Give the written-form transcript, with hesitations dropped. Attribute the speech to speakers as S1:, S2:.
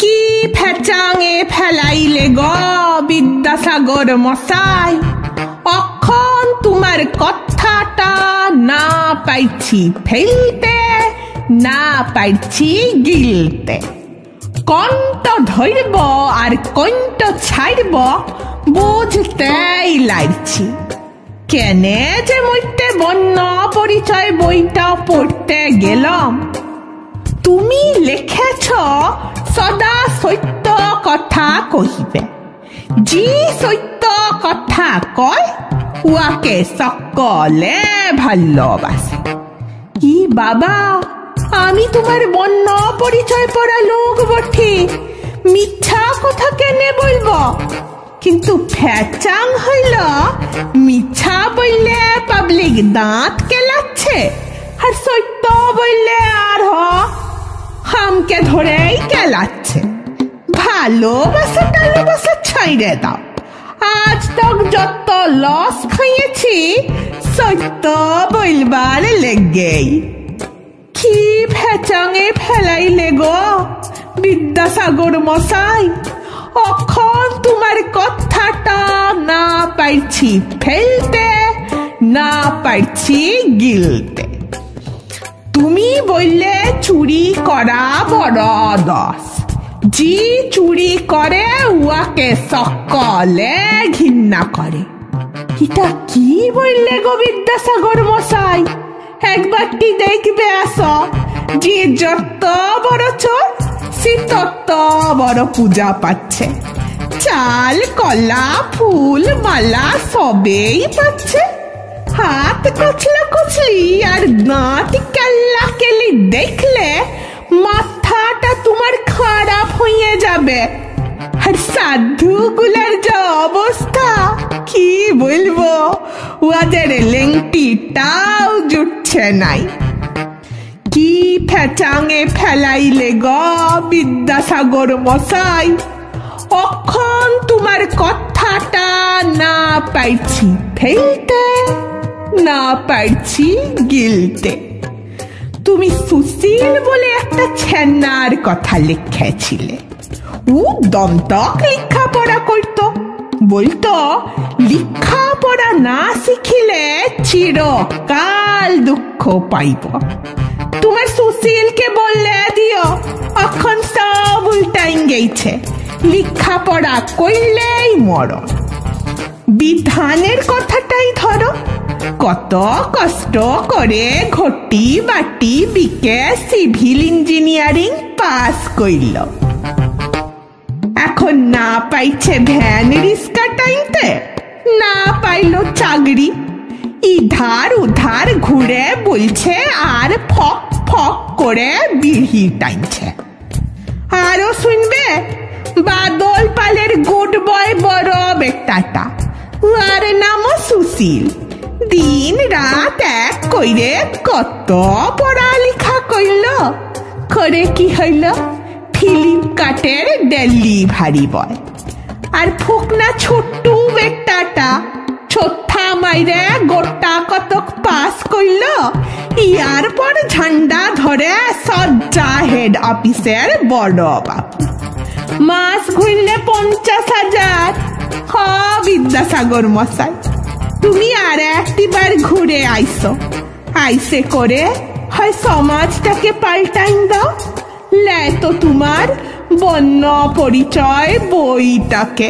S1: কি ফেচাঙে ফেলাইলে গ বিদ্যাসাগর মশাই, অখন তোমার কথাটা না পাইছি ফেলতে, না পাইছি গিলতে। কণ্ঠ ধরব আর কণ্ঠ ছাড়ব বুঝতেই লাগছি। কেনে যে মইতে বন্য পরিচয় বইটা পড়তে গেলাম। তুমি লিখেছ সদা সত্য কথা কহিবে, জি সত্য কথা কয় উয়াকে সকলে ভালোবাসে। কি বাবা, আমি তোমার বন্য পরিচয় পড়া লোক বটে, মিথ্যা কথা কেনে বলবো? কিন্তু ফ্যাচাং হইল মিথ্যা বললে পাবলিক দাঁত কেলাচ্ছে, আর সত্য বললে আর হামকে ধরেই কেলাচ্ছে। ভালোবাসা টালোবাসা ছাইড়ে দাও। আজ তক যত লস খাইয়েছি সত্য বলবার লেগেই। কি ফেচাঙে ফেলাইলে গো বিদ্যাসাগর মশাই, অখন তোমার কথাটা না পাইছি ফেলতে, না পাইছি গিলতে। তুমি বললে চুরি করা বড় দোষ, জি চুরি করে উয়াকে সকলে ঘৃণা করে। এটা কি বললে গো বিদ্যাসাগর মশাই? একবারটি দেখবে আসো, যে যত বড় চোর সে তত বড় পূজা পাচ্ছে। চাল কলা ফুল মালা সবেই পাচ্ছে। হাত কচলা কচলি আর দাঁত কেল্লা কেলি দেখলে মাথাটা তোমার খারাপ হয়ে যাবে। আর সাধু গুলার যে অবস্থা কি বলবো, ওদের লেংটিটাও জুটছে নাই। কি ফেচাঙে ফেলাইলে গ বিদ্যাসাগর মশাই, অখন তোমার কথাটা না পাইছি ফেলতে, না পাইছি গিলতে। তুমি সুশীল বলে একটা ছেনার কথা লিখেছিলে। ও দমতক লেখাপড়া করতো, বলতো লেখাপড়া না শিখিলে চিরকাল দুঃখ পাইব। তোমার সুশীলকে বললে দিও, এখন সব উল্টাই গেছে, লেখাপড়া করলেই মরণ। বিধানের কথাটাই ধরো, কত কষ্ট করে ঘটি বাটি বিকে সিভিল ইঞ্জিনিয়ারিং পাস করল। এখন না পাইছে ভ্যান রিক্সা টাইমতে, না পাইল চাকরি, ইধার উধার ঘুরে বলছে আর ফক ফক করে বিড়ি টাইমছে। আরো শুনবে বাদল পালের গুড বয় বড় বেটাটা, আর নামও সুশীল, দিন রাত এক কইরে কত পড়ালেখা করল। করে কি হইল? ফ্লিপকার্টের ডেলিভারি বয়। আর ফুকনা ছোট্টু বেটাটা ছোট্টা মাইরে গোটা কতক পাস করল, ইয়ার পর ঝান্ডা ধরে সজ্জা হেড অফিসের বড় বাবু। মাস ঘুরলে 50,000। হ বিদ্যাসাগর মশাই, তুমি আর একটিবার ঘুরে আইসো, আইসে করে হয় সমাজটাকে পাল্টাই দাও, লে তো তোমার বন্য পরিচয় বইটাকে।